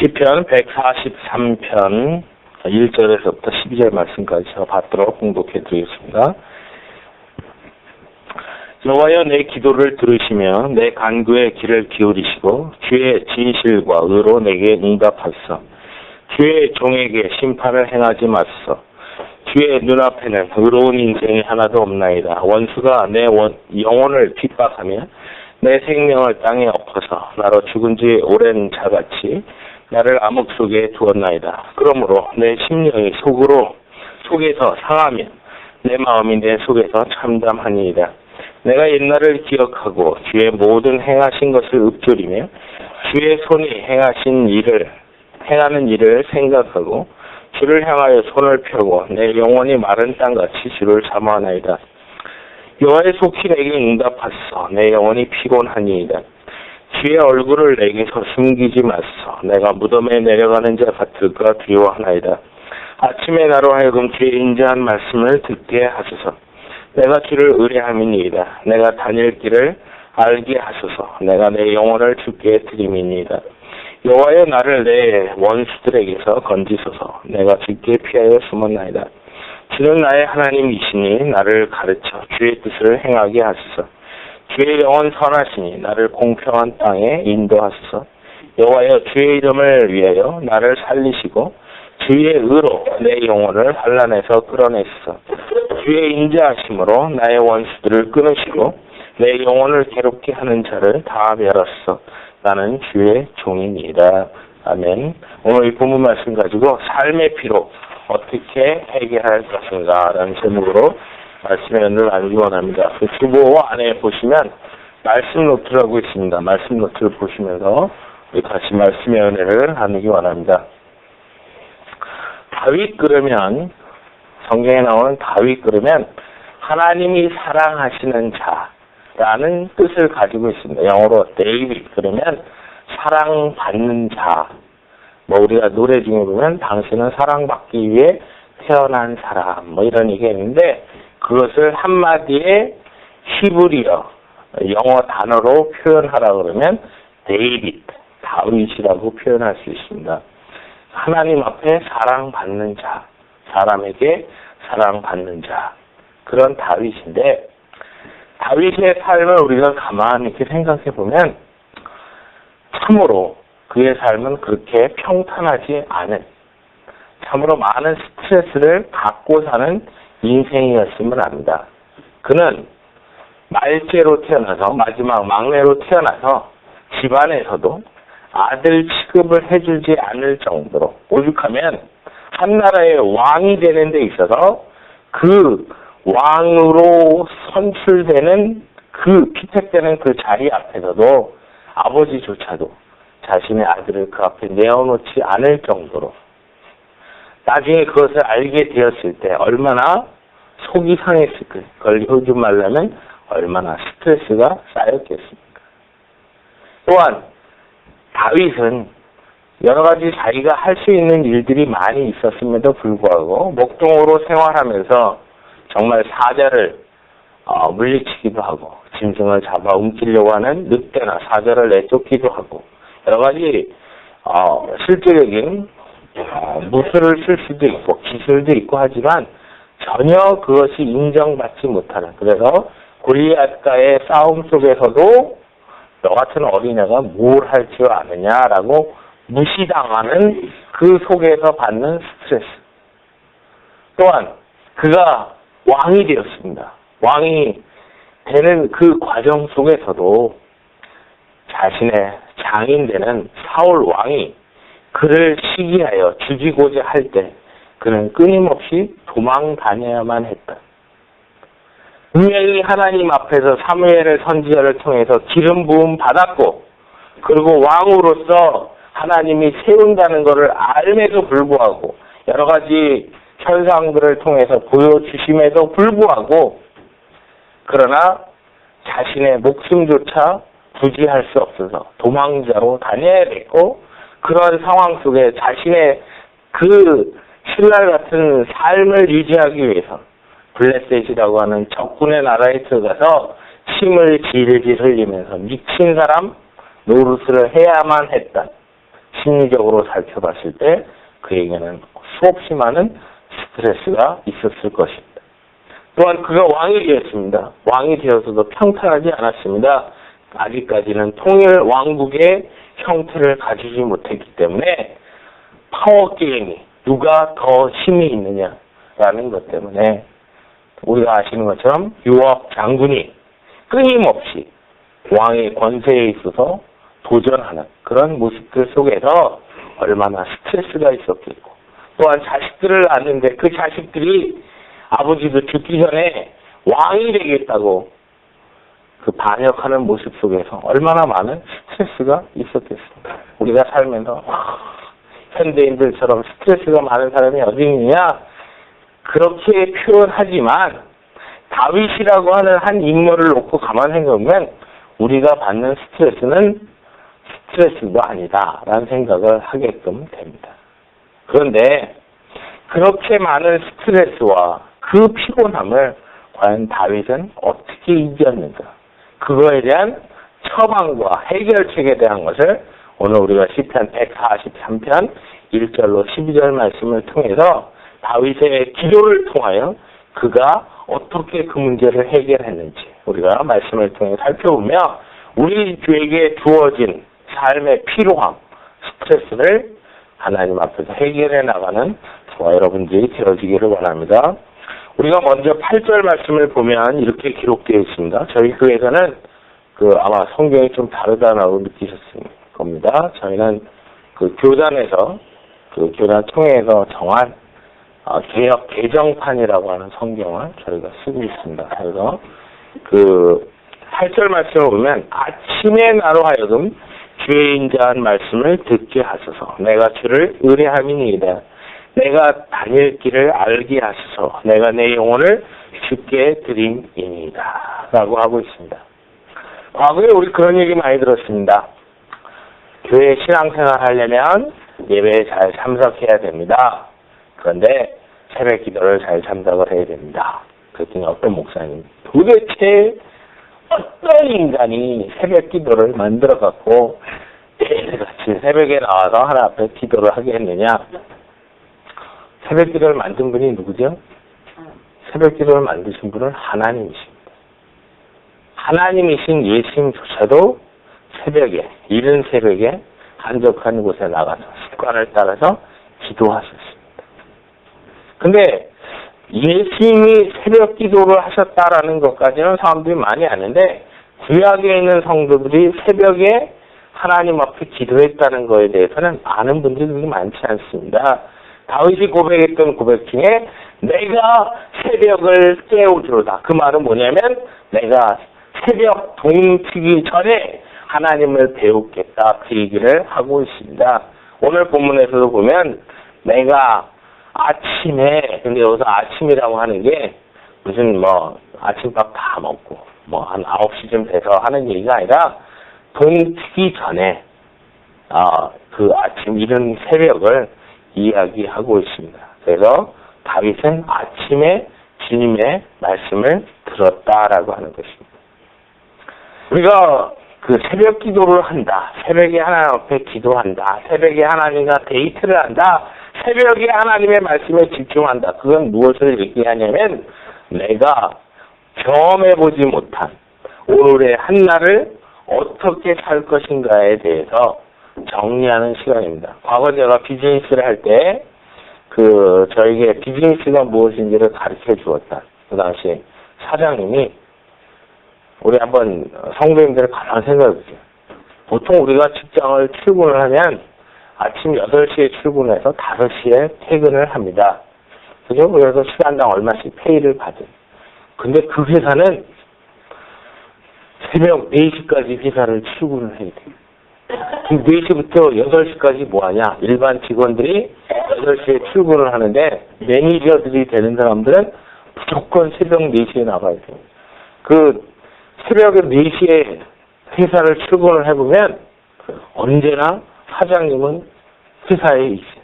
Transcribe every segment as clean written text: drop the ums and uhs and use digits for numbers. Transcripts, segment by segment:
시편 143편 1절에서부터 12절 말씀까지 제가 받도록 공독해 드리겠습니다. 여호와여, 내 기도를 들으시며 내 간구에 귀를 기울이시고 주의 진실과 의로 내게 응답하소서. 주의 종에게 심판을 행하지 마소서. 주의 눈앞에는 의로운 인생이 하나도 없나이다. 원수가 내 영혼을 핍박하며 내 생명을 땅에 엎어서 나로 죽은 지 오랜 자같이 나를 암흑 속에 두었나이다. 그러므로 내 심령이 속에서 상하며 내 마음이 내 속에서 참담하니이다. 내가 옛날을 기억하고 주의 모든 행하신 것을 읊조리며 주의 손이 행하는 일을 생각하고 주를 향하여 손을 펴고 내 영혼이 마른 땅같이 주를 사모하나이다. 여호와의 속히 내게 응답하소서. 내 영혼이 피곤하니이다. 주의 얼굴을 내게서 숨기지 마소서. 내가 무덤에 내려가는 자 같을까 두려워하나이다. 아침에 나로 하여금 주의 인자한 말씀을 듣게 하소서. 내가 주를 의뢰함이니이다. 내가 다닐 길을 알게 하소서. 내가 내 영혼을 주께 드림이니이다. 여호와여, 나를 내 원수들에게서 건지소서. 내가 주께 피하여 숨었나이다. 주는 나의 하나님이시니 나를 가르쳐 주의 뜻을 행하게 하소서. 주의 영은 선하시니 나를 공평한 땅에 인도하소서. 여호와여, 주의 이름을 위하여 나를 살리시고 주의 의로 내 영혼을 환난에서 끌어내소서. 주의 인자하심으로 나의 원수들을 끊으시고 내 영혼을 괴롭게 하는 자를 다 멸하소서. 나는 주의 종이니이다. 아멘. 오늘 이 본문 말씀 가지고 삶의 피로 어떻게 해결할 것인가 라는 제목으로 말씀의 은혜를 나누기 원합니다. 그 주보 안에 보시면 말씀 노트라고 있습니다. 말씀 노트를 보시면서 우리 같이 말씀의 은혜를 나누기 원합니다. 다윗 그러면, 성경에 나오는 다윗 그러면 하나님이 사랑하시는 자라는 뜻을 가지고 있습니다. 영어로 데이빗 그러면 사랑받는 자. 우리가 노래 중에 보면 당신은 사랑받기 위해 태어난 사람 이런 얘기가 있는데, 그것을 한마디에 히브리어 영어 단어로 표현하라 그러면 데이빗, 다윗이라고 표현할 수 있습니다. 하나님 앞에 사랑받는 자, 사람에게 사랑받는 자, 그런 다윗인데, 다윗의 삶을 우리가 가만히 이렇게 생각해 보면 참으로 그의 삶은 그렇게 평탄하지 않은, 참으로 많은 스트레스를 갖고 사는 인생이었음을 압니다. 그는 말째로 태어나서, 마지막 막내로 태어나서 집안에서도 아들 취급을 해주지 않을 정도로, 오죽하면 한 나라의 왕이 되는 데 있어서 그 왕으로 선출되는 피택되는 그 자리 앞에서도 아버지조차도 자신의 아들을 그 앞에 내어놓지 않을 정도로, 나중에 그것을 알게 되었을 때 얼마나 속이 상했을까, 그걸 요즘 말하면 얼마나 스트레스가 쌓였겠습니까. 또한 다윗은 여러 가지 자기가 할 수 있는 일들이 많이 있었음에도 불구하고 목동으로 생활하면서 정말 사자를 물리치기도 하고 짐승을 잡아 움키려고 하는 늑대나 사자를 내쫓기도 하고 여러 가지 실제적인 무술을 쓸 수도 있고 기술도 있고 하지만 전혀 그것이 인정받지 못하는, 그래서 골리앗과의 싸움 속에서도 너 같은 어린애가 뭘 할 줄 아느냐라고 무시당하는 그 속에서 받는 스트레스. 또한 그가 왕이 되었습니다. 왕이 되는 그 과정 속에서도 자신의 장인 사울 왕이 그를 시기하여 죽이고자 할 때 그는 끊임없이 도망 다녀야만 했다. 분명히 하나님 앞에서 사무엘의 선지자를 통해서 기름 부음 받았고, 그리고 왕으로서 하나님이 세운다는 것을 알면서 불구하고 여러 가지 현상들을 통해서 보여주심에도 불구하고, 그러나 자신의 목숨조차 부지할 수 없어서 도망자로 다녀야 됐고, 그런 상황 속에 자신의 그 신랄 같은 삶을 유지하기 위해서 블레셋이라고 하는 적군의 나라에 들어가서 침을 질질 흘리면서 미친 사람 노릇을 해야만 했던 심리적으로 살펴봤을 때 그에게는 수없이 많은 스트레스가 있었을 것입니다. 또한 그가 왕이 되었습니다. 왕이 되어서도 평탄하지 않았습니다. 아직까지는 통일 왕국의 형태를 가지지 못했기 때문에 파워 게임이 누가 더 힘이 있느냐라는 것 때문에 우리가 아시는 것처럼 요압 장군이 끊임없이 왕의 권세에 있어서 도전하는 그런 모습들 속에서 얼마나 스트레스가 있었겠고, 또한 자식들을 낳는데 그 자식들이 아버지도 죽기 전에 왕이 되겠다고 그 반역하는 모습 속에서 얼마나 많은 스트레스가 있었겠습니까? 우리가 살면서 현대인들처럼 스트레스가 많은 사람이 어디 있느냐? 그렇게 표현하지만 다윗이라고 하는 한 인물을 놓고 가만 생각하면 우리가 받는 스트레스는 스트레스도 아니다라는 생각을 하게끔 됩니다. 그런데 그렇게 많은 스트레스와 그 피곤함을 과연 다윗은 어떻게 이겼는가? 그거에 대한 처방과 해결책에 대한 것을 오늘 우리가 시편 143편 1절로 12절 말씀을 통해서 다윗의 기도를 통하여 그가 어떻게 그 문제를 해결했는지 우리가 말씀을 통해 살펴보며 우리에게 주어진 삶의 피로함, 스트레스를 하나님 앞에서 해결해 나가는 저와 여러분들이 되어지기를 원합니다. 우리가 먼저 8절 말씀을 보면 이렇게 기록되어 있습니다. 저희 교회에서는 아마 성경이 좀 다르다고 느끼셨을 겁니다. 저희는 그 교단에서 교단 총회에서 정한 개역 개정판이라고 하는 성경을 저희가 쓰고 있습니다. 그래서 8절 말씀을 보면 아침에 나로 하여금 주의 인자한 말씀을 듣게 하소서. 내가 주를 의뢰함이니이다. 내가 다닐 길을 알게 하소서. 내가 내 영혼을 주께 드림이니이다. 라고 하고 있습니다. 과거에 우리 그런 얘기 많이 들었습니다. 교회 신앙생활 하려면 예배에 잘 참석해야 됩니다. 그런데 새벽 기도를 잘 참석을 해야 됩니다. 그랬더니 어떤 목사님, 도대체 어떤 인간이 새벽 기도를 만들어갖고 매일같이 새벽에 나와서 하나 앞에 기도를 하게 했느냐? 새벽 기도를 만든 분이 누구죠? 새벽 기도를 만드신 분은 하나님이십니다. 하나님이신 예수님조차도 새벽에, 이른 새벽에 한적한 곳에 나가서 습관을 따라서 기도하셨습니다. 근데 예수님이 새벽 기도를 하셨다라는 것까지는 사람들이 많이 아는데 구약에 있는 성도들이 새벽에 하나님 앞에 기도했다는 것에 대해서는 아는 분들이 많지 않습니다. 다윗이 고백했던 고백 중에 내가 새벽을 깨우리로다. 그 말은 뭐냐면 내가 새벽 동트기 전에 하나님을 배우겠다. 그 얘기를 하고 있습니다. 오늘 본문에서도 보면 내가 아침에, 근데 여기서 아침이라고 하는 게 무슨 아침밥 다 먹고 한 9시쯤 돼서 하는 얘기가 아니라 동트기 전에 그 아침 이른 새벽을 이야기하고 있습니다. 그래서 다윗은 아침에 주님의 말씀을 들었다라고 하는 것입니다. 우리가 그 새벽 기도를 한다. 새벽에 하나님 앞에 기도한다. 새벽에 하나님과 데이트를 한다. 새벽에 하나님의 말씀에 집중한다. 그건 무엇을 얘기하냐면 내가 경험해보지 못한 오늘의 한날을 어떻게 살 것인가에 대해서 정리하는 시간입니다. 과거 제가 비즈니스를 할 때 저에게 비즈니스가 무엇인지를 가르쳐 주었다. 그 당시 사장님이 우리 한번 성도님들 가만 생각해 보세요. 보통 우리가 직장을 출근을 하면 아침 8시에 출근해서 5시에 퇴근을 합니다. 그죠? 그래서 시간당 얼마씩 페이를 받은. 근데 그 회사는 새벽 4시까지 회사를 출근을 해야 돼요. 4시부터 8시까지 뭐 하냐? 일반 직원들이 8시에 출근을 하는데 매니저들이 되는 사람들은 무조건 새벽 4시에 나가야 돼요. 새벽에 4시에 회사를 출근을 해보면 언제나 사장님은 회사에 있어요.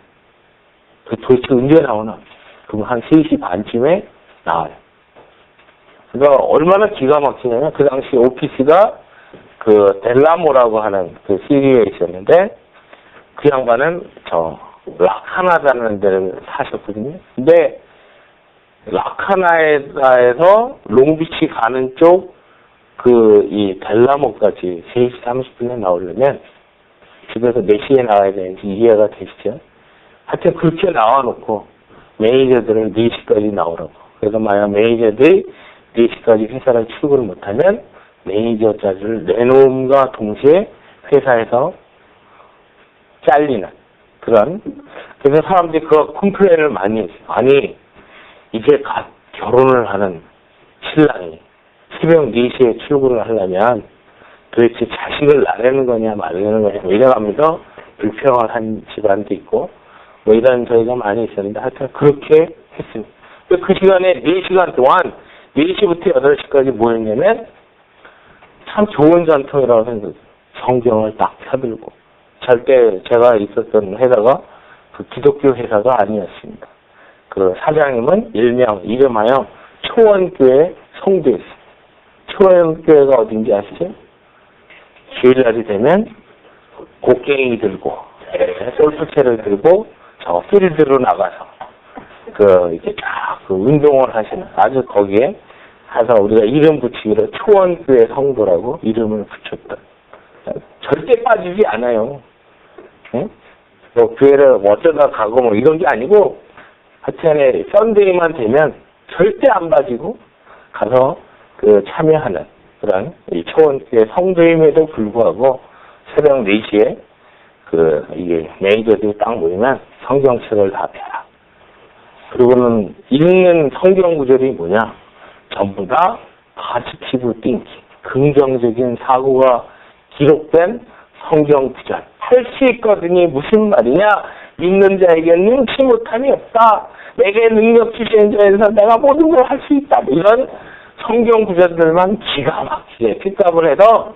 도대체 언제 나오나? 그럼 한 3시 반쯤에 나와요. 그러니까 얼마나 기가 막히냐면 그 당시 오피스가 델라모라고 하는 시리에 있었는데 그 양반은 라카나다는 데를 사셨거든요. 근데 라카나다에서 롱비치 가는 쪽 이 델라모까지 3시 30분에 나오려면 집에서 4시에 나와야 되는지 이해가 되시죠? 하여튼 그렇게 나와놓고 매니저들은 4시까지 나오라고. 그래서 만약 매니저들이 4시까지 회사를 출근을 못하면 매니저 자리를 내놓음과 동시에 회사에서 잘리는 그런. 그래서 사람들이 그 컴플레인을 많이 했어요. 아니 이제 갓 결혼을 하는 신랑이 새벽 4시에 출근을 하려면 도대체 자식을 낳으려는 거냐 말려는 거냐 이래가면서 불평을 한 집안도 있고 뭐 이런 저희가 많이 있었는데 하여튼 그렇게 했습니다. 그 시간에 4시간 동안 4시부터 8시까지 뭐 했냐면 참 좋은 전통이라고 생각해요. 성경을 딱 펴들고. 절대 제가 있었던 회사가 그 기독교 회사가 아니었습니다. 그 사장님은 이름하여 초원교회 성도였어요. 초원교회가 어딘지 아시죠? 주일날이 되면 곡괭이 들고 골프채를 들고 저 필드로 나가서 이렇게 쫙 운동을 하시는 아주 거기에 가서 우리가 이름 붙이기로 초원교회 성도라고 이름을 붙였다. 절대 빠지지 않아요. 응? 뭐 교회를 어쩌다 가고 뭐 이런 게 아니고 하여튼에 썬데이만 되면 절대 안 빠지고 가서 참여하는 그런 이 초원교회 성도임에도 불구하고 새벽 4시에 이게 매니저들이 딱 모이면 성경책을 다 펴라. 그리고는 읽는 성경 구절이 뭐냐? 전부 다 positive thinking, 긍정적인 사고가 기록된 성경 구절. 할 수 있거든이 무슨 말이냐? 믿는 자에게는 능치 못함이 없다. 내게 능력 주시는 자에서 내가 모든 걸 할 수 있다. 이런 성경 구절들만 기가 막히게 픽업을 해서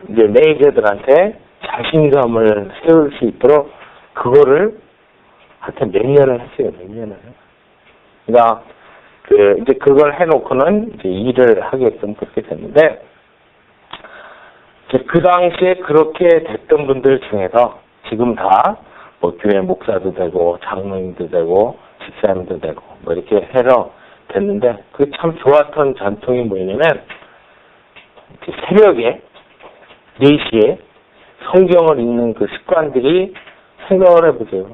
이제 매니저들한테 자신감을 세울 수 있도록 그거를 하여튼 몇 년을 했어요. 몇 년을. 그러니까 이제 그걸 해놓고는 이제 일을 하게끔 그렇게 됐는데 그 당시에 그렇게 됐던 분들 중에서 지금 다 뭐 교회 목사도 되고 장로님도 되고 집사님도 되고 뭐 이렇게 해서 됐는데 그 참 좋았던 전통이 뭐냐면 새벽에 4시에 성경을 읽는 그 습관들이 생각을 해보세요.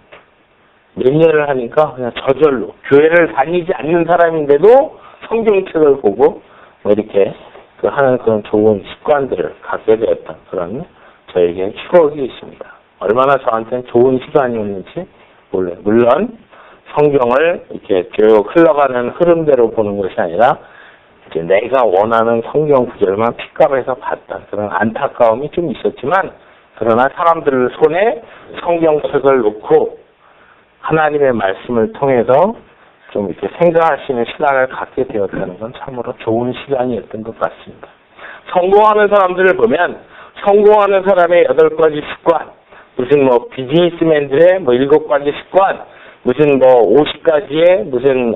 몇 년을 하니까 그냥 저절로 교회를 다니지 않는 사람인데도 성경책을 보고 뭐 이렇게 하는 그런 좋은 습관들을 갖게 되었던 그런 저에게 추억이 있습니다. 얼마나 저한테는 좋은 시간이었는지 몰라요. 물론 성경을 이렇게 쭉 흘러가는 흐름대로 보는 것이 아니라 이제 내가 원하는 성경 구절만 픽업해서 봤다. 그런 안타까움이 좀 있었지만 그러나 사람들 손에 성경책을 놓고 하나님의 말씀을 통해서 좀 이렇게 생각할 수 있는 시간을 갖게 되었다는 건 참으로 좋은 시간이었던 것 같습니다. 성공하는 사람들을 보면 성공하는 사람의 8가지 습관, 무슨 뭐 비즈니스맨들의 뭐 7가지 습관, 무슨 뭐 50가지의 무슨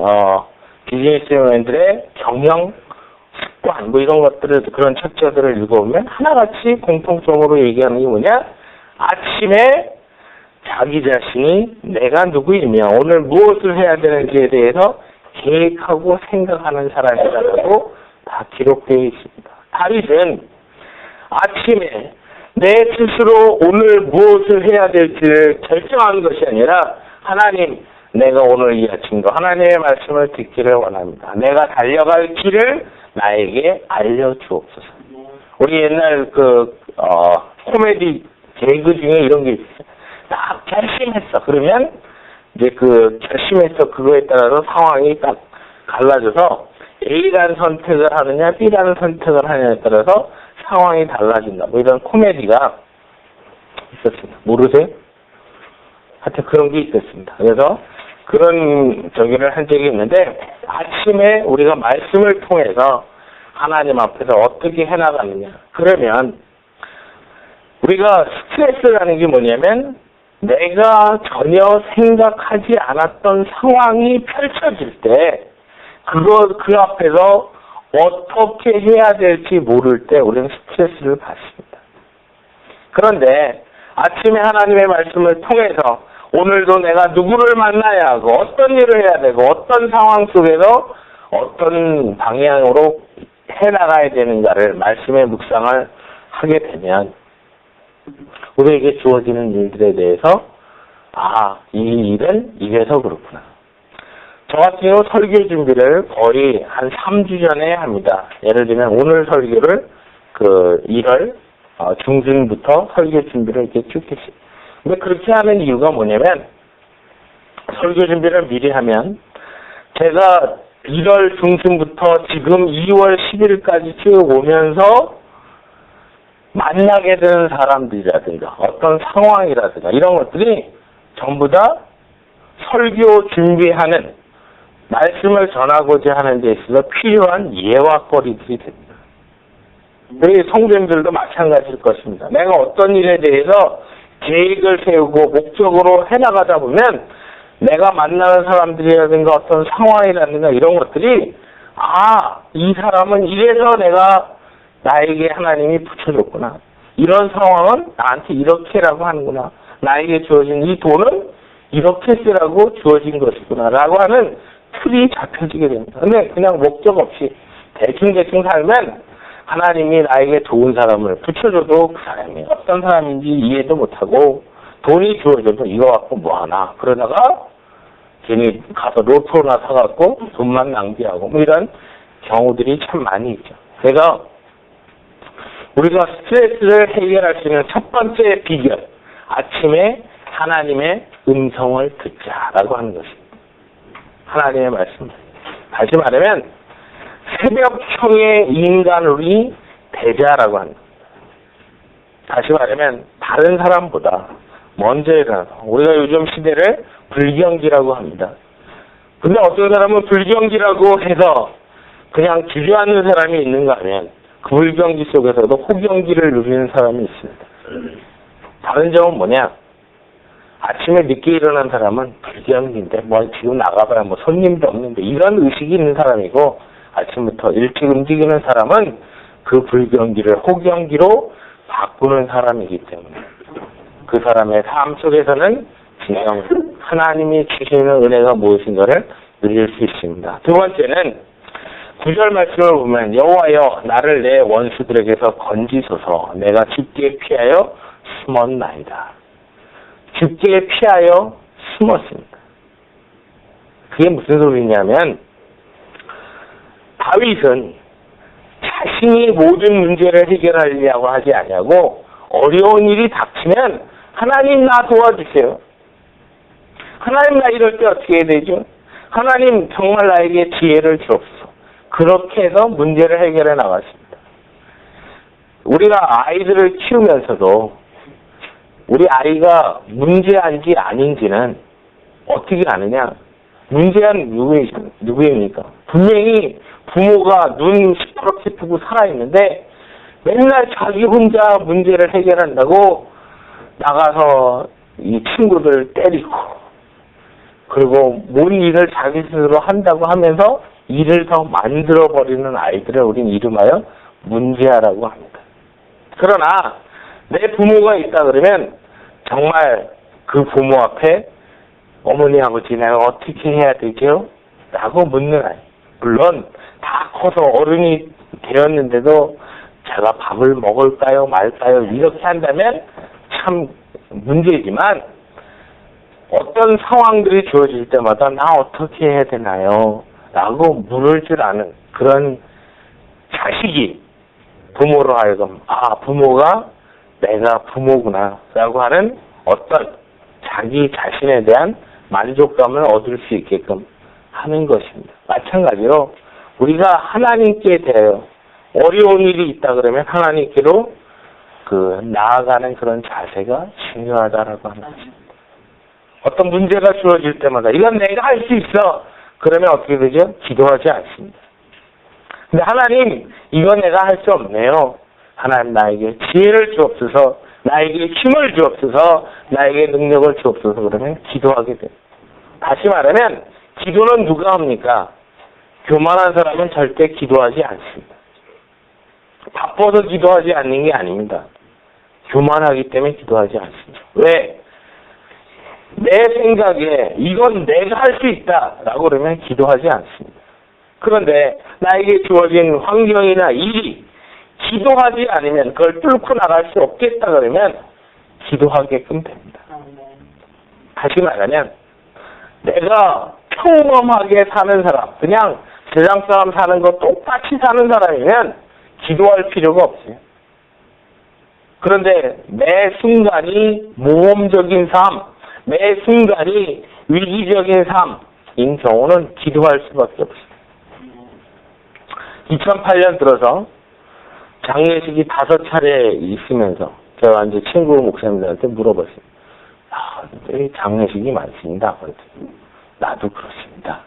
비즈니스맨들의 경영 습관 뭐 이런 것들을 그런 책자들을 읽어보면 하나같이 공통적으로 얘기하는 게 뭐냐? 아침에 자기 자신이 내가 누구이며 오늘 무엇을 해야 되는지에 대해서 계획하고 생각하는 사람이라고 다 기록되어 있습니다. 다윗은 아침에 내 스스로 오늘 무엇을 해야 될지를 결정하는 것이 아니라 하나님, 내가 오늘 이 아침도 하나님의 말씀을 듣기를 원합니다. 내가 달려갈 길을 나에게 알려주옵소서. 우리 옛날 코미디 개그 중에 이런 게 있어요. 딱 결심했어. 그러면 이제 결심해서 그거에 따라서 상황이 딱 갈라져서 A라는 선택을 하느냐 B라는 선택을 하느냐에 따라서 상황이 달라진다. 뭐 이런 코미디가 있었습니다. 모르세요? 하여튼 그런 게 있었습니다. 그래서 그런 저기를 한 적이 있는데 아침에 우리가 말씀을 통해서 하나님 앞에서 어떻게 해나가느냐. 그러면 우리가 스트레스라는 게 뭐냐면 내가 전혀 생각하지 않았던 상황이 펼쳐질 때 그 앞에서 어떻게 해야 될지 모를 때 우리는 스트레스를 받습니다. 그런데 아침에 하나님의 말씀을 통해서 오늘도 내가 누구를 만나야 하고 어떤 일을 해야 되고 어떤 상황 속에서 어떤 방향으로 해나가야 되는가를 말씀의 묵상을 하게 되면 우리에게 주어지는 일들에 대해서 이 일은 이래서 그렇구나. 저 같은 경우 설교 준비를 거의 한 3주 전에 합니다. 예를 들면 오늘 설교를 1월 중순부터 설교 준비를 이렇게 쭉 했어요. 근데 그렇게 하는 이유가 뭐냐면 설교 준비를 미리 하면 제가 1월 중순부터 지금 2월 10일까지 쭉 오면서 만나게 되는 사람들이라든가 어떤 상황이라든가 이런 것들이 전부 다 설교 준비하는 말씀을 전하고자 하는 데 있어서 필요한 예화거리들이 됩니다. 우리 성도님들도 마찬가지일 것입니다. 내가 어떤 일에 대해서 계획을 세우고 목적으로 해나가다 보면 내가 만나는 사람들이라든가 어떤 상황이라든가 이런 것들이 이 사람은 이래서 나에게 하나님이 붙여줬구나. 이런 상황은 나한테 이렇게라고 하는구나. 나에게 주어진 이 돈은 이렇게 쓰라고 주어진 것이구나 라고 하는 틀이 잡혀지게 됩니다. 근데 그냥 목적 없이 대충 살면 하나님이 나에게 좋은 사람을 붙여줘도 그 사람이 어떤 사람인지 이해도 못하고 돈이 주어져도 이거 갖고 뭐하나 그러다가 괜히 가서 로또나 사갖고 돈만 낭비하고 이런 경우들이 참 많이 있죠. 그래서 우리가 스트레스를 해결할 수 있는 첫 번째 비결, 아침에 하나님의 음성을 듣자라고 하는 것입니다. 하나님의 말씀. 다시 말하면 새벽형의 인간으로 되자라고 하는 겁니다. 다시 말하면 다른 사람보다 먼저 일어나서 우리가 요즘 시대를 불경기라고 합니다. 근데 어떤 사람은 불경기라고 해서 그냥 주저앉는 사람이 있는가 하면 그 불경기 속에서도 호경기를 누리는 사람이 있습니다. 다른 점은 뭐냐? 아침에 늦게 일어난 사람은 불경기인데 지금 나가봐야 손님도 없는데 이런 의식이 있는 사람이고 아침부터 일찍 움직이는 사람은 그 불경기를 호경기로 바꾸는 사람이기 때문에 그 사람의 삶 속에서는 진정 하나님이 주시는 은혜가 무엇인가를 누릴 수 있습니다. 두 번째는 9절 말씀을 보면 여호와여 나를 내 원수들에게서 건지소서 내가 죽게 피하여 숨었나이다. 죽게 피하여 숨었습니다. 그게 무슨 소리냐면 다윗은 자신이 모든 문제를 해결하려고 하지 않냐고 어려운 일이 닥치면 하나님 나 도와주세요. 하나님 나 이럴 때 어떻게 해야 되죠? 하나님 정말 나에게 지혜를 주옵소서. 그렇게 해서 문제를 해결해 나갔습니다. 우리가 아이들을 키우면서도 우리 아이가 문제한지 아닌지는 어떻게 아느냐? 문제한 누구입니까? 분명히 부모가 눈 시퍼렇게 뜨고 살아있는데 맨날 자기 혼자 문제를 해결한다고 나가서 이 친구들 때리고 그리고 뭔 일을 자기 스스로 한다고 하면서 일을 더 만들어버리는 아이들을 우린 이름하여 문제아라고 합니다. 그러나 내 부모가 있다 그러면 정말 그 부모 앞에 어머니 아버지 내가 어떻게 해야 되죠? 라고 묻는 아이. 물론 다 커서 어른이 되었는데도 제가 밥을 먹을까요 말까요 이렇게 한다면 참 문제지만 어떤 상황들이 주어질 때마다 나 어떻게 해야 되나요? 라고 물을 줄 아는 그런 자식이 부모로 하여금 부모가 내가 부모구나 라고 하는 어떤 자기 자신에 대한 만족감을 얻을 수 있게끔 하는 것입니다. 마찬가지로 우리가 하나님께 대하여 어려운 일이 있다 그러면 하나님께로 나아가는 그런 자세가 중요하다라고 하는 것입니다. 어떤 문제가 주어질 때마다 이건 내가 할 수 있어. 그러면 어떻게 되죠? 기도하지 않습니다. 근데 하나님 이건 내가 할 수 없네요. 하나님 나에게 지혜를 주옵소서, 나에게 힘을 주옵소서, 나에게 능력을 주옵소서 그러면 기도하게 돼요. 다시 말하면 기도는 누가 합니까? 교만한 사람은 절대 기도하지 않습니다. 바빠서 기도하지 않는 게 아닙니다. 교만하기 때문에 기도하지 않습니다. 왜? 내 생각에 이건 내가 할 수 있다라고 그러면 기도하지 않습니다. 그런데 나에게 주어진 환경이나 일이 기도하지 않으면 그걸 뚫고 나갈 수 없겠다 그러면 기도하게끔 됩니다. 다시 말하면 내가 평범하게 사는 사람, 그냥 세상 사람 사는 거 똑같이 사는 사람이면 기도할 필요가 없어요. 그런데 매 순간이 모험적인 삶, 매 순간이 위기적인 삶인 경우는 기도할 수밖에 없어요. 2008년 들어서 장례식이 5차례 있으면서 제가 이제 친구 목사님들한테 물어봤어요. 장례식이 많습니다. 나도 그렇습니다.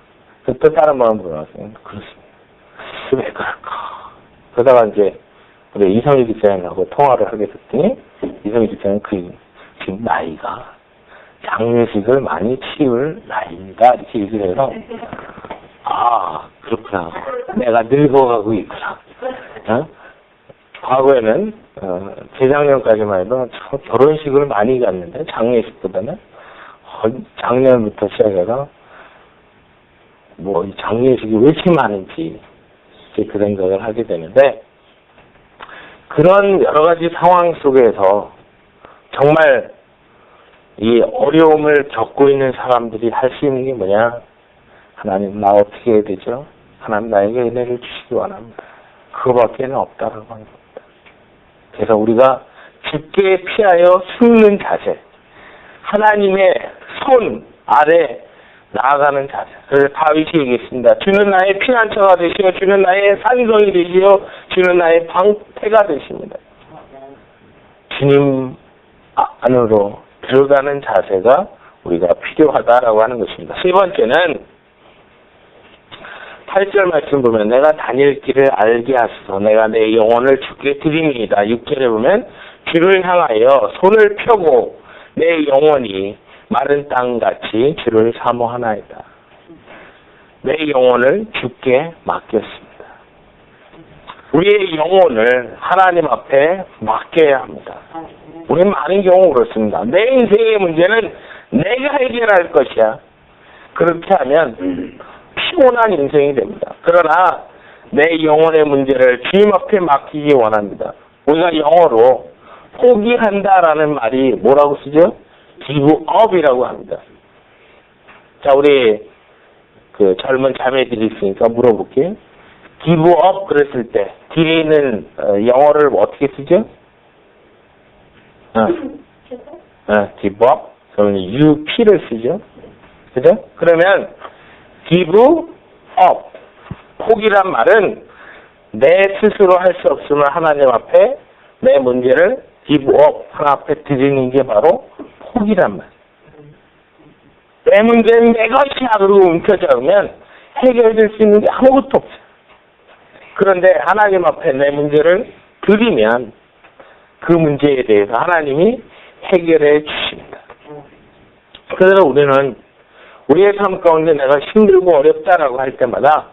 또 다른 분 물어봤어요. 그렇습니다. 왜 그럴까? 그러다가 이제 우리 이성희 집사님하고 통화를 하게 됐더니 이성희 집사님 지금 나이가 장례식을 많이 치울 나이입니다. 이렇게 얘기를 해서 아 그렇구나. 내가 늙어가고 있구나. 어? 과거에는 재작년까지만 해도 결혼식을 많이 갔는데 장례식보다는 작년부터 시작해서 뭐 장례식이 왜 이렇게 많은지 이제 그 생각을 하게 되는데 그런 여러 가지 상황 속에서 정말 이 어려움을 겪고 있는 사람들이 할 수 있는 게 뭐냐? 하나님 나 어떻게 해야 되죠? 하나님 나에게 은혜를 주시기 원합니다. 그거밖에는 없다라고 하는 겁니다. 그래서 우리가 죽게 피하여 숨는 자세, 하나님의 손 아래 나아가는 자세. 그래서 다윗이 얘기했습니다. 주는 나의 피난처가 되시오, 주는 나의 산성이 되시오, 주는 나의 방패가 되십니다. 주님 안으로 들어가는 자세가 우리가 필요하다라고 하는 것입니다. 세 번째는 8절 말씀 보면 내가 다닐 길을 알게 하소서 내가 내 영혼을 주께 드립니다. 6절에 보면 주를 향하여 손을 펴고 내 영혼이 마른 땅같이 주를 사모하나이다. 내 영혼을 주께 맡겼습니다. 우리의 영혼을 하나님 앞에 맡겨야 합니다. 우리는 많은 경우 그렇습니다. 내 인생의 문제는 내가 해결할 것이야. 그렇게 하면 피곤한 인생이 됩니다. 그러나 내 영혼의 문제를 주님 앞에 맡기기 원합니다. 우리가 영어로 포기한다라는 말이 뭐라고 쓰죠? give up이라고 합니다. 자, 우리 그 젊은 자매들이 있으니까 물어볼게요. give up 그랬을 때 뒤에 있는 영어를 어떻게 쓰죠? give up 그러면 up를 쓰죠. 그죠? 그러면 give up 포기란 말은 내 스스로 할 수 없음을 하나님 앞에 내 문제를 give up 하나님 앞에 드리는 게 바로 포기란 말. 내 문제는 내 것이야 그러고 움켜잡으면 해결될 수 있는 게 아무것도 없어요. 그런데 하나님 앞에 내 문제를 드리면 그 문제에 대해서 하나님이 해결해 주십니다. 그래서 우리는 우리의 삶 가운데 내가 힘들고 어렵다라고 할 때마다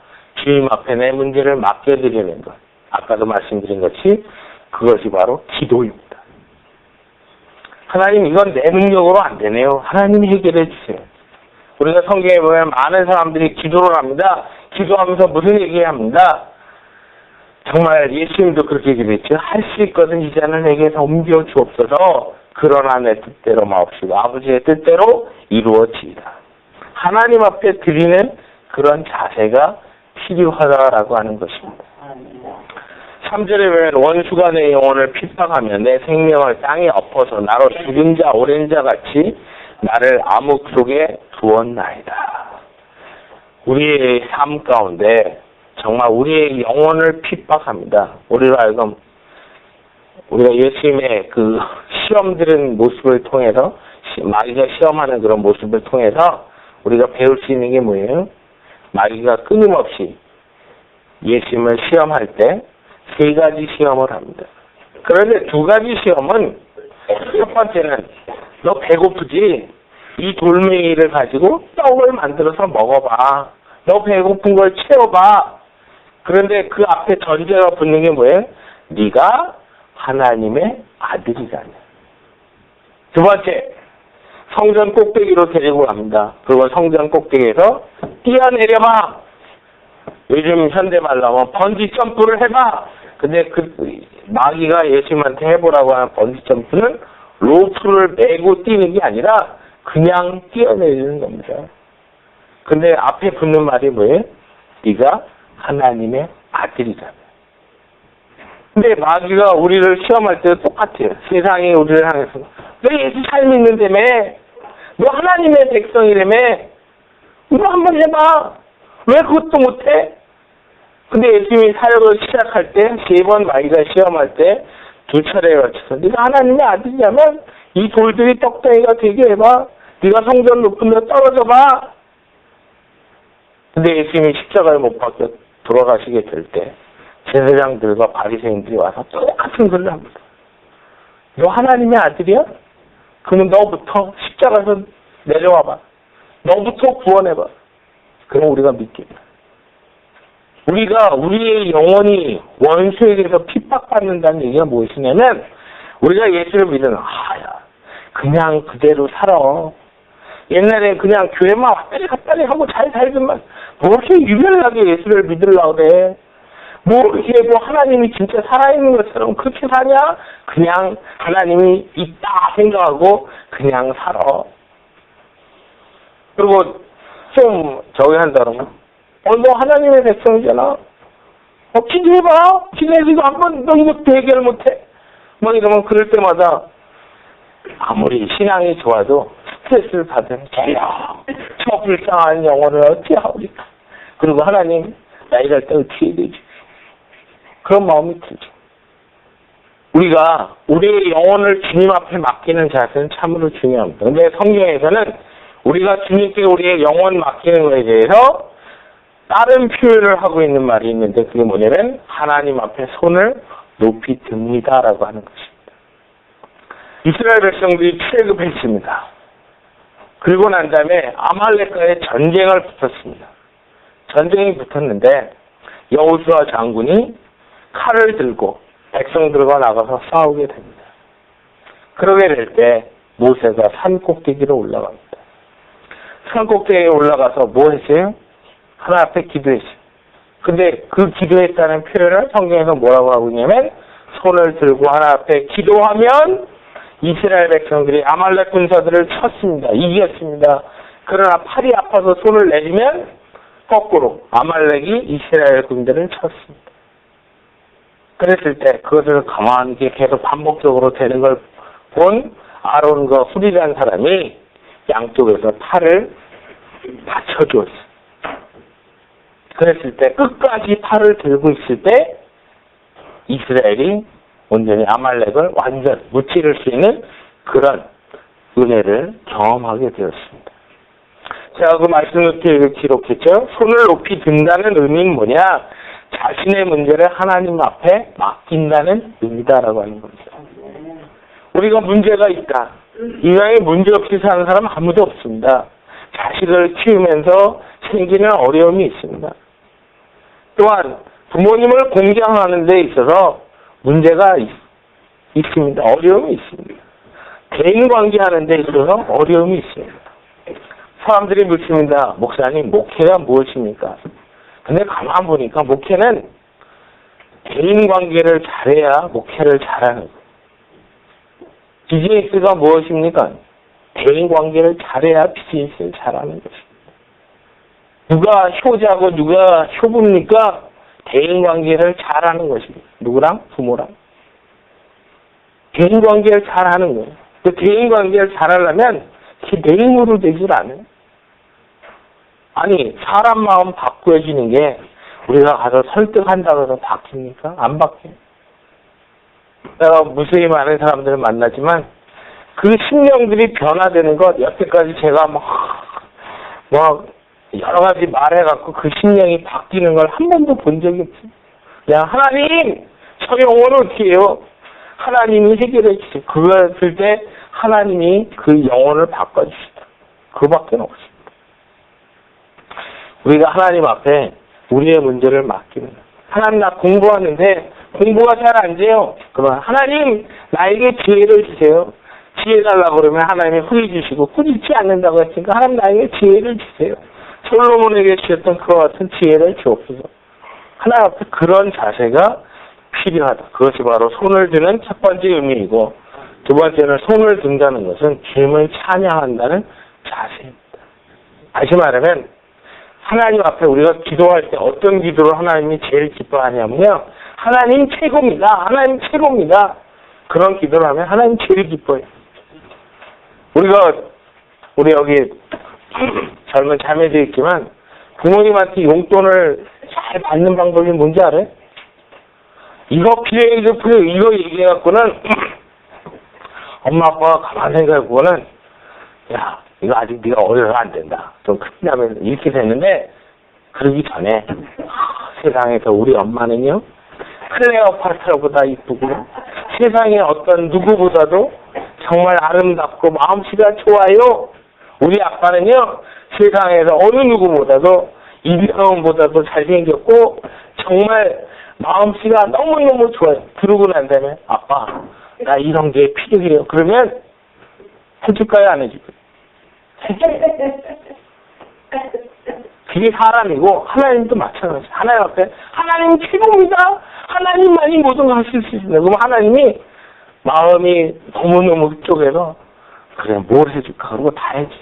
주님 앞에 내 문제를 맡겨드리는 것. 아까도 말씀드린 것이 그것이 바로 기도입니다. 하나님 이건 내 능력으로 안 되네요. 하나님이 해결해 주세요. 우리가 성경에 보면 많은 사람들이 기도를 합니다. 기도하면서 무슨 얘기해야 합니다. 정말 예수님도 그렇게 얘기했죠. 할 수 있거든 이 잔을 내게서 옮겨 주옵소서. 그러나 내 뜻대로 마옵시고 아버지의 뜻대로 이루어지이다. 하나님 앞에 드리는 그런 자세가 필요하다라고 하는 것입니다. 3절에 보면 원수가 내 영혼을 핍박하며 내 생명을 땅에 엎어서 나로 죽은 자 오랜 자 같이 나를 암흑 속에 두었나이다. 우리의 삶 가운데 정말 우리의 영혼을 핍박합니다. 우리로 하여금 우리가 예수님의 그 시험 들은 모습을 통해서 마귀가 시험하는 그런 모습을 통해서 우리가 배울 수 있는 게 뭐예요? 마귀가 끊임없이 예수님을 시험할 때 3가지 시험을 합니다. 그런데 2가지 시험은 첫 번째는 너 배고프지? 이 돌멩이를 가지고 떡을 만들어서 먹어봐. 너 배고픈 걸 채워봐. 그런데 그 앞에 전제가 붙는 게 뭐예요? 네가 하나님의 아들이라네. 두 번째, 성전 꼭대기로 데리고 갑니다. 그리고 성전 꼭대기에서 뛰어내려봐. 요즘 현대말로 하면 번지 점프를 해봐. 근데 그 마귀가 예수님한테 해보라고 하는 번지 점프는 로프를 메고 뛰는 게 아니라 그냥 뛰어내리는 겁니다. 근데 앞에 붙는 말이 뭐예요? 네가 하나님의 아들이잖아. 근데 마귀가 우리를 시험할 때도 똑같아요. 세상이 우리를 향해서 너 예수 잘 믿는다며, 너 하나님의 백성이라며, 이거 한번 해봐. 왜 그것도 못해? 근데 예수님이 사역을 시작할 때 3번 마귀가 시험할 때 2차례에 걸쳐서 네가 하나님의 아들이라면 이 돌들이 떡덩이가 되게 해봐. 네가 성전 높은 데 떨어져 봐. 근데 예수님이 십자가에 못 박혀 돌아가시게 될 때 제사장들과 바리새인들이 와서 똑같은 소리를 합니다. 너 하나님의 아들이야? 그러면 너부터 십자가에서 내려와봐. 너부터 구원해봐. 그럼 우리가 믿겠다. 우리가 우리의 영혼이 원수에게서 핍박받는다는 얘기가 무엇이냐면 우리가 예수를 믿으면 그냥 그대로 살아. 옛날에 그냥 교회만 왔다리 갔다리 하고 잘 살지만 뭐 이렇게 유별나게 예수를 믿으려고 그래. 뭐 이렇게 뭐 하나님이 진짜 살아있는 것처럼 그렇게 사냐? 그냥 하나님이 있다 생각하고 그냥 살아. 그리고 좀 저기 한다 그러면 너 하나님의 백성이잖아. 기도해봐. 기도해서 한 번 너 이것도 해결 못해. 뭐 이러면 그럴 때마다 아무리 신앙이 좋아도 스트레스를 받으면 저 불쌍한 영혼을 어떻게 하오리까. 그리고 하나님 나 이럴 때 어떻게 해야 되지. 그런 마음이 들죠. 우리가 우리의 영혼을 주님 앞에 맡기는 자세는 참으로 중요합니다. 근데 성경에서는 우리가 주님께 우리의 영혼 맡기는 것에 대해서 다른 표현을 하고 있는 말이 있는데 그게 뭐냐면 하나님 앞에 손을 높이 듭니다라고 하는 것입니다. 이스라엘 백성들이 출애굽했습니다. 그리고 난 다음에 아말렉과의 전쟁을 붙었습니다. 전쟁이 붙었는데 여호수아 장군이 칼을 들고 백성들과 나가서 싸우게 됩니다. 그러게 될 때 모세가 산 꼭대기로 올라갑니다. 산 꼭대기에 올라가서 뭐 했어요? 하나 앞에 기도했어요. 근데 그 기도했다는 표현을 성경에서 뭐라고 하고 있냐면 손을 들고 하나 앞에 기도하면 이스라엘 백성들이 아말렉 군사들을 쳤습니다. 이겼습니다. 그러나 팔이 아파서 손을 내리면 거꾸로 아말렉이 이스라엘 군대를 쳤습니다. 그랬을 때 그것을 가만히 계속 반복적으로 되는 걸 본 아론과 훌이라는 사람이 양쪽에서 팔을 받쳐주었어요. 그랬을 때 끝까지 팔을 들고 있을 때 이스라엘이 온전히 아말렉을 완전 무찌를 수 있는 그런 은혜를 경험하게 되었습니다. 제가 그 말씀을 기록했죠. 손을 높이 든다는 의미는 뭐냐? 자신의 문제를 하나님 앞에 맡긴다는 의미다라고 하는 겁니다. 우리가 문제가 있다. 이왕에 문제 없이 사는 사람 아무도 없습니다. 자식을 키우면서 생기는 어려움이 있습니다. 또한 부모님을 공경하는 데 있어서 문제가 있습니다. 어려움이 있습니다. 대인관계 하는 데 있어서 어려움이 있습니다. 사람들이 묻습니다. 목사님, 목회가 무엇입니까? 근데 가만 보니까 목회는 대인관계를 잘해야 목회를 잘하는 거예요. 비즈니스가 무엇입니까? 대인관계를 잘해야 비즈니스를 잘하는 것입니다. 누가 효자고 누가 효부입니까? 대인관계를 잘하는 것입니다. 누구랑? 부모랑. 대인관계를 잘하는 거예요. 그 대인관계를 잘하려면 내 힘으로 되질 않아요. 아니 사람 마음 바꾸어지는 게 우리가 가서 설득한다고 해서 바뀝니까? 안 바뀌어요. 내가 무수히 많은 사람들을 만나지만 그 심령들이 변화되는 것 여태까지 제가 막 여러 가지 말해갖고 그 심령이 바뀌는 걸 한 번도 본 적이 없어요. 그냥 하나님 저 영혼을 어떻게 해요? 하나님이 해결해 주세요. 그랬을 때 하나님이 그 영혼을 바꿔주시다. 그밖에 없습니다. 우리가 하나님 앞에 우리의 문제를 맡기는 거예요. 하나님 나 공부하는데 공부가 잘 안 돼요. 그러면 하나님 나에게 지혜를 주세요. 지혜 달라고 그러면 하나님이 후히 주시고 후리지 않는다고 했으니까 하나님 나에게 지혜를 주세요. 솔로몬에게 주셨던 그와 같은 지혜를 주옵소서. 하나님 앞에 그런 자세가 필요하다. 그것이 바로 손을 드는 첫 번째 의미이고, 두 번째는 손을 든다는 것은 주님을 찬양한다는 자세입니다. 다시 말하면 하나님 앞에 우리가 기도할 때 어떤 기도를 하나님이 제일 기뻐하냐면요, 하나님 최고입니다. 하나님 최고입니다. 그런 기도를 하면 하나님 제일 기뻐해요. 우리 여기 젊은 자매도 있지만 부모님한테 용돈을 잘 받는 방법이 뭔지 알아요? 이거 필요해, 이거 필요해, 이거 얘기해갖고는 엄마 아빠가 가만 생각해보고는 야, 이거 아직 네가 어려서 안 된다. 좀 크면 이렇게 됐는데, 그러기 전에 세상에서 우리 엄마는요, 클레오파트라보다 이쁘고 세상에 어떤 누구보다도 정말 아름답고 마음씨가 좋아요. 우리 아빠는요, 세상에서 어느 누구보다도 이병헌보다도 잘생겼고 정말 마음씨가 너무너무 좋아요. 그러고 난 다음에 아빠, 나 이런 게 필요해요. 그러면 해줄까요? 안 해줄까요? 그게 사람이고 하나님도 마찬가지. 하나님 앞에 하나님 최고입니다. 하나님만이 모든 걸 하실 수 있습니다. 그럼 하나님이 마음이 너무너무 쪽에서 그래 뭘 해줄까? 그러고 다 해지.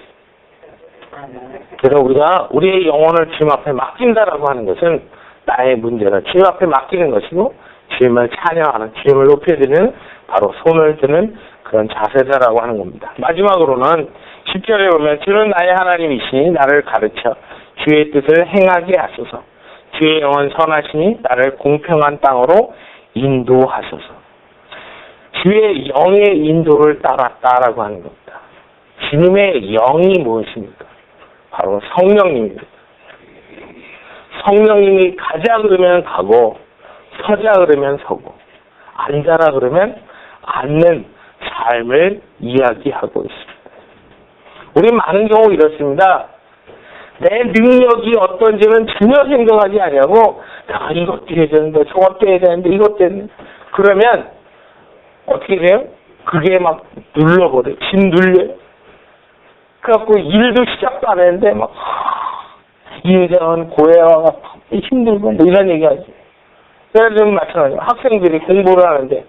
그래서 우리가 우리의 영혼을 주님 앞에 맡긴다라고 하는 것은 나의 문제를 주님 앞에 맡기는 것이고 주님을 찬양하는, 주님을 높여드리는 바로 손을 드는 그런 자세다라고 하는 겁니다. 마지막으로는 10절에 보면 주는 나의 하나님이시니 나를 가르쳐 주의 뜻을 행하게 하소서. 주의 영은 선하시니 나를 공평한 땅으로 인도하소서. 주의 영의 인도를 따랐다라고 하는 겁니다. 주님의 영이 무엇입니까? 바로 성령님입니다. 성령님이 가자 그러면 가고 서자 그러면 서고 앉아라 그러면 앉는 삶을 이야기하고 있습니다. 우리 많은 경우 이렇습니다. 내 능력이 어떤지는 전혀 생각하지 않냐고 야, 이것도 해야 되는데 저것도 해야 되는데 이것도 해야 되는데 그러면 어떻게 돼요? 그게 막 눌러버려요. 집 눌려요. 그래갖고 일도 시작도 안 했는데 막 인생은 고해와 힘들고 뭐 이런 얘기하지. 그래서 좀 마찬가지예요. 학생들이 공부를 하는데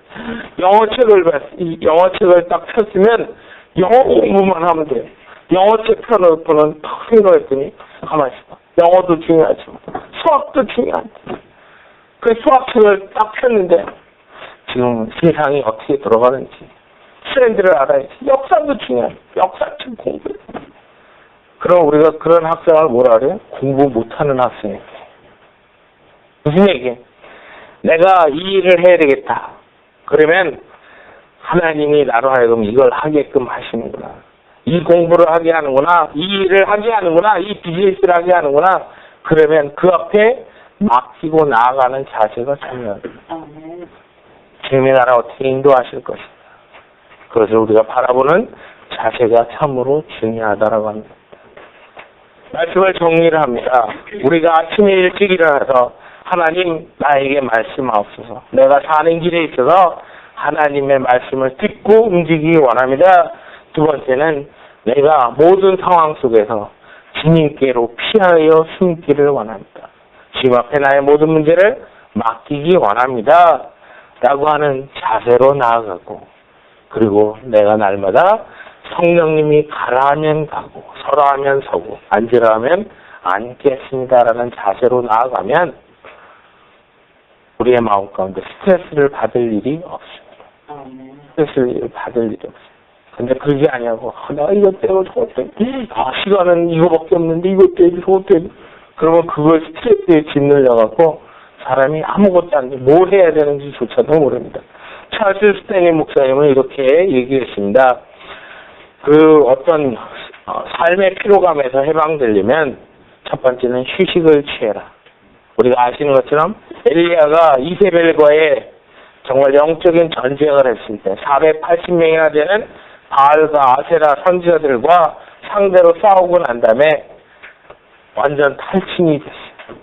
영어책을 딱 폈으면 영어 공부만 하면 돼요. 영어책 펴놓고는 탁 생각했더니 가만히 있어. 영어도 중요하지만 수학도 중요한데. 그 수학책을 딱 폈는데 지금 세상이 어떻게 돌아가는지 트렌드를 알아야지. 역사도 중요해. 역사책 공부해. 그럼 우리가 그런 학생을 뭐라 그래요? 공부 못하는 학생이에요. 무슨 얘기예요? 내가 이 일을 해야 되겠다. 그러면 하나님이 나로 하여금 이걸 하게끔 하시는구나. 이 공부를 하게 하는구나. 이 일을 하게 하는구나. 이 비즈니스를 하게 하는구나. 그러면 그 앞에 맡기고 나아가는 자세가 중요합니다. 주님이 나를 어떻게 인도하실 것인가. 그것을 우리가 바라보는 자세가 참으로 중요하다라고 합니다. 말씀을 정리를 합니다. 우리가 아침에 일찍 일어나서 하나님 나에게 말씀하옵소서. 내가 사는 길에 있어서 하나님의 말씀을 듣고 움직이기 원합니다. 두 번째는 내가 모든 상황 속에서 주님께로 피하여 숨기를 원합니다. 주님 앞에 나의 모든 문제를 맡기기 원합니다. 라고 하는 자세로 나아가고, 그리고 내가 날마다 성령님이 가라 하면 가고 서라 하면 서고 앉으라 하면 앉겠습니다라는 자세로 나아가면 우리의 마음 가운데 스트레스를 받을 일이 없습니다. 스트레스를 받을 일이 없습니다. 근데 그게 아니고 내가 이것 때문에 저것 때문에 시간은 이거밖에 없는데 이것 때문에 저것 때문에 그러면 그걸 스트레스에 짓눌려갖고 사람이 아무것도 안 돼. 뭘 해야 되는지조차도 모릅니다. 찰스 스탠리 목사님은 이렇게 얘기했습니다. 그 어떤 삶의 피로감에서 해방되려면 첫 번째는 휴식을 취해라. 우리가 아시는 것처럼 엘리야가 이세벨과의 정말 영적인 전쟁을 했을 때 480명이나 되는 바알과 아세라 선지자들과 상대로 싸우고 난 다음에 완전 탈진이 됐어요.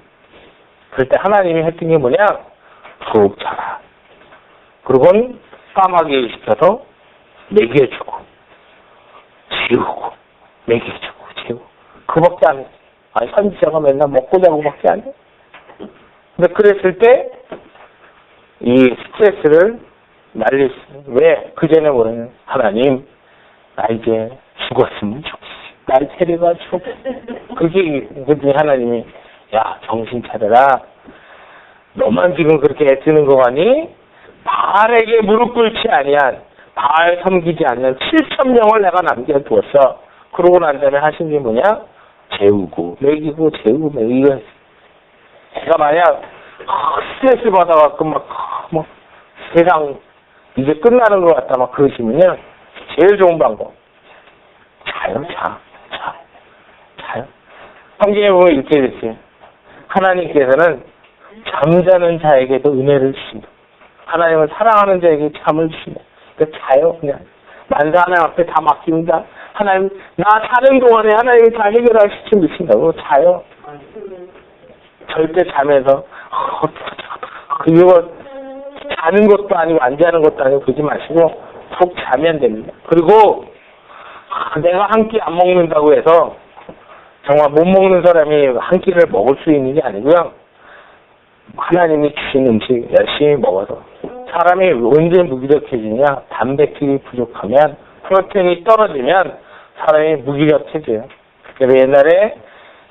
그럴 때 하나님이 했던 게 뭐냐? 푹 자라. 그리고는 까마귀 시켜서 먹여주고 지우고, 먹여주고, 지우고. 그밖에 안 해. 아니, 선지자가 맨날 먹고 자고밖에 안 해. 근데 그랬을 때, 이 스트레스를 날릴 수, 왜? 그 전에 뭐냐면, 하나님, 나 이제 죽었으면 좋겠어. 날 데려가지고. 그게, 그랬더니 하나님이, 야, 정신 차려라. 너만 지금 그렇게 애쓰는 거 아니? 바알에게 무릎 꿇지 아니한, 바알 섬기지 않는 7,000명을 내가 남겨두었어. 그러고 난 다음에 하신 게 뭐냐? 재우고, 먹이고, 재우고, 먹이고. 내가 만약, 스트레스 받아갖고 막, 세상, 이제 끝나는 것 같다, 막 그러시면요. 제일 좋은 방법. 자요. 성경에 보면 이렇게 됐어요. 하나님께서는 잠자는 자에게도 은혜를 주신다. 하나님은 사랑하는 자에게 잠을 주신다. 그러니까 자요, 그냥. 만사 하나님 앞에 다 맡깁니다. 하나님, 나 사는 동안에 하나님이 다 해결할 시점 주신다고. 자요. 절대 잠에서, 그거 자는 것도 아니고 안 자는 것도 아니고 그러지 마시고 푹 자면 됩니다. 그리고 내가 한 끼 안 먹는다고 해서 정말 못 먹는 사람이 한 끼를 먹을 수 있는 게 아니고요. 하나님이 주신 음식 열심히 먹어서 사람이 언제 무기력해지냐? 단백질이 부족하면 프로테인이 떨어지면 사람이 무기력해져요. 그래서 옛날에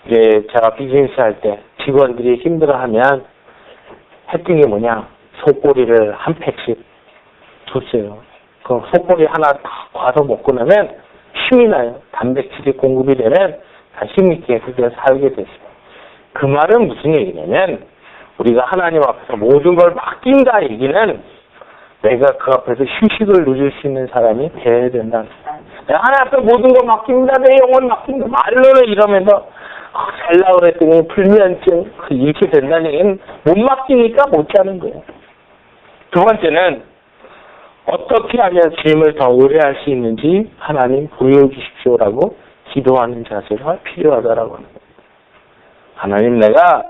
이제 제가 비즈니스 할 때 직원들이 힘들어하면 했던 게 뭐냐? 속꼬리를 한 팩씩 줬어요. 그 속꼬리 하나 다 과서 먹고 나면 힘이 나요. 단백질이 공급이 되면 다 힘있게 그렇게 살게 됐어요. 그 말은 무슨 얘기냐면 우리가 하나님 앞에서 모든 걸 맡긴다 얘기는 내가 그 앞에서 휴식을 누릴 수 있는 사람이 되어야 된다. 내가 하나님 앞에 모든 걸 맡깁니다. 내 영혼 맡깁니다. 말로는 이러면서 잘나고 그랬더니 불면증 이렇게 된다는 얘기는 못 맡기니까 못 자는 거예요. 두 번째는 어떻게 하면 주님을 더 의뢰할 수 있는지 하나님 보여주십시오라고 기도하는 자세가 필요하다라고 합니다. 하나님, 내가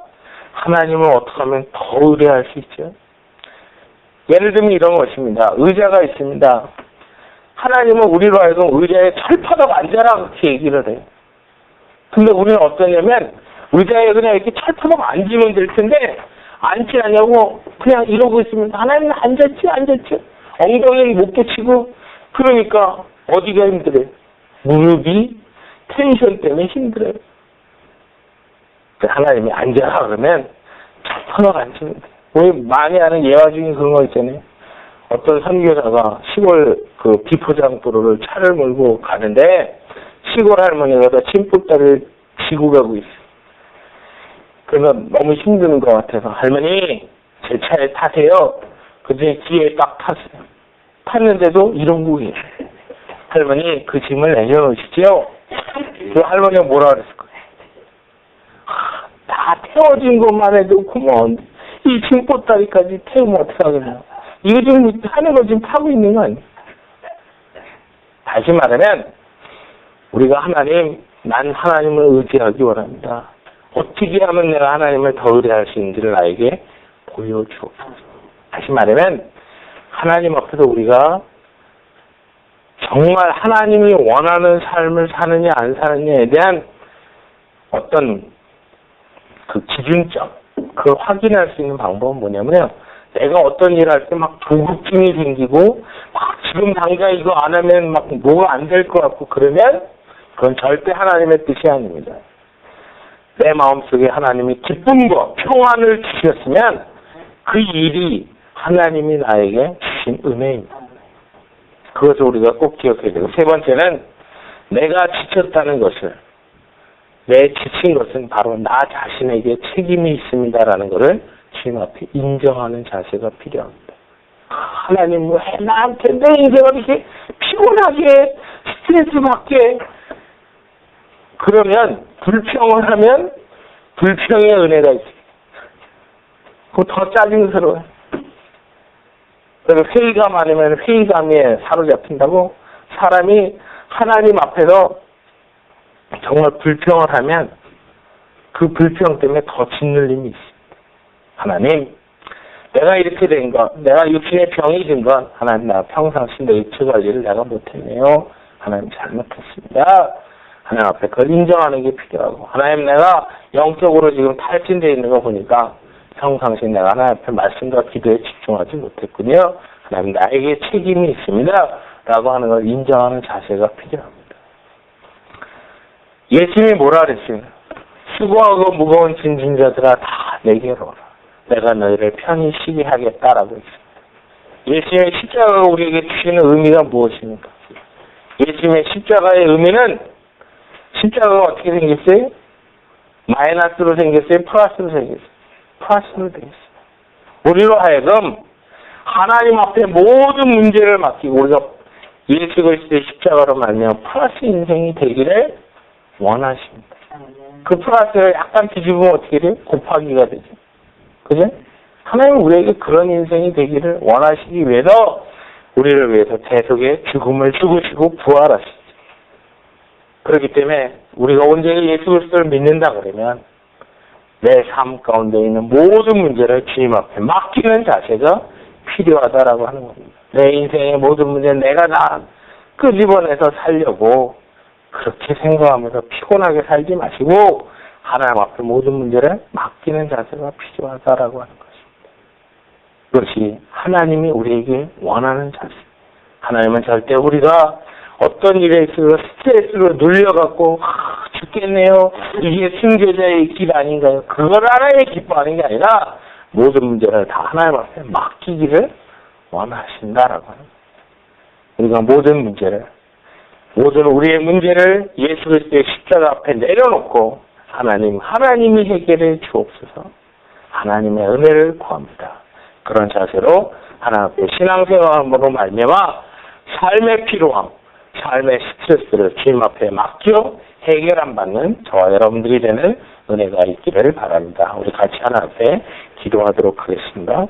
하나님을 어떻게 하면 더 의뢰할 수 있죠? 예를 들면 이런 것입니다. 의자가 있습니다. 하나님은 우리로 하여금 의자에 철퍼덕 앉아라 그렇게 얘기를 해요. 근데 우리는 어떠냐면 의자에 그냥 이렇게 철퍼덕 앉으면 될 텐데 앉지 않냐고 그냥 이러고 있으면 하나님은 앉았지 엉덩이는 못 붙이고 그러니까 어디가 힘들어요? 무릎이 텐션 때문에 힘들어요. 하나님이 앉아라 그러면 철퍼덕 앉으면 돼요. 우리 많이 아는 예화 중에 그런 거 있잖아요. 어떤 선교사가 시골 그 비포장도로를 차를 몰고 가는데 시골 할머니가 다 침풀다리를 지고 가고 있어요. 그래서 너무 힘드는 것 같아서 할머니 제 차에 타세요. 그중에 뒤에 딱 탔어요. 탔는데도 이런 곡이에요. 할머니 그 짐을 내려놓으시죠. 그 할머니가 뭐라 그랬을 거예요. 다 태워진 것만 해도 고마운데 이 짐보따리까지 태우면 어떡하겠나. 이거 지금 하는 거 지금 타고 있는 거 아니에요. 다시 말하면 우리가 하나님, 난 하나님을 의지하기 원합니다. 어떻게 하면 내가 하나님을 더 의뢰할 수 있는지를 나에게 보여주옵소서. 다시 말하면 하나님 앞에서 우리가 정말 하나님이 원하는 삶을 사느냐 안 사느냐에 대한 어떤 그 기준점, 그걸 확인할 수 있는 방법은 뭐냐면요. 내가 어떤 일을 할 때 막 조급증이 생기고 막 지금 당장 이거 안 하면 막 뭐가 안 될 것 같고 그러면 그건 절대 하나님의 뜻이 아닙니다. 내 마음속에 하나님이 기쁨과 평안을 주셨으면 그 일이 하나님이 나에게 주신 은혜입니다. 그것을 우리가 꼭 기억해야 되고 세 번째는 내가 지쳤다는 것을 내 지친 것은 바로 나 자신에게 책임이 있습니다라는 것을 주님 앞에 인정하는 자세가 필요합니다. 하나님 왜 나한테 내 인생을 이렇게 피곤하게 스트레스 받게 그러면 불평을 하면 불평의 은혜가 있어요. 그거 더 짜증스러워요. 그래서 회의감 아니면 회의감에 사로잡힌다고 사람이 하나님 앞에서 정말 불평을 하면 그 불평 때문에 더 짓눌림이 있습니다. 하나님, 내가 이렇게 된 것, 내가 육신의 병이 든 건 하나님 나 평상시 내 육체 관리를 내가 못했네요. 하나님 잘못했습니다. 하나님 앞에 그걸 인정하는 게 필요하고, 하나님 내가 영적으로 지금 탈진되어 있는 거 보니까 평상시 내가 하나님 앞에 말씀과 기도에 집중하지 못했군요. 하나님 나에게 책임이 있습니다. 라고 하는 걸 인정하는 자세가 필요합니다. 예수님이 뭐라 그랬어요? 수고하고 무거운 짐진 자들아 다 내게로 오라. 내가 너희를 편히 쉬게 하겠다라고 했습니다. 예수님의 십자가가 우리에게 주시는 의미가 무엇입니까? 예수님의 십자가의 의미는 십자가가 어떻게 생겼어요? 마이너스로 생겼어요? 플러스로 생겼어요? 플러스로 생겼어요. 우리로 하여금 하나님 앞에 모든 문제를 맡기고 우리가 예수 그리스도의 십자가로 말미암아 플러스 인생이 되기를 원하십니다. 그 플러스를 약간 뒤집으면 어떻게 돼요? 곱하기가 되죠. 그죠? 하나님은 우리에게 그런 인생이 되기를 원하시기 위해서 우리를 위해서 대속의 죽음을 죽으시고 부활하시죠. 그렇기 때문에 우리가 온전히 예수 그리스도를 믿는다 그러면 내 삶 가운데 있는 모든 문제를 주님 앞에 맡기는 자세가 필요하다라고 하는 겁니다. 내 인생의 모든 문제는 내가 다 끄집어내서 살려고 그렇게 생각하면서 피곤하게 살지 마시고 하나님 앞에 모든 문제를 맡기는 자세가 필요하다라고 하는 것입니다. 그것이 하나님이 우리에게 원하는 자세. 하나님은 절대 우리가 어떤 일에 있어서 스트레스로 눌려갖고 죽겠네요. 이게 순교자의 길 아닌가요? 그걸 하나님이 기뻐하는 게 아니라 모든 문제를 다 하나님 앞에 맡기기를 원하신다라고 하는 거예요. 우리가 모든 우리의 문제를 예수 그리스도의 십자가 앞에 내려놓고 하나님이 해결해 주옵소서. 하나님의 은혜를 구합니다. 그런 자세로 하나님 앞에 신앙생활로 말미암아 삶의 피로함, 삶의 스트레스를 주님 앞에 맡겨 해결 받는 저와 여러분들이 되는 은혜가 있기를 바랍니다. 우리 같이 하나님 앞에 기도하도록 하겠습니다.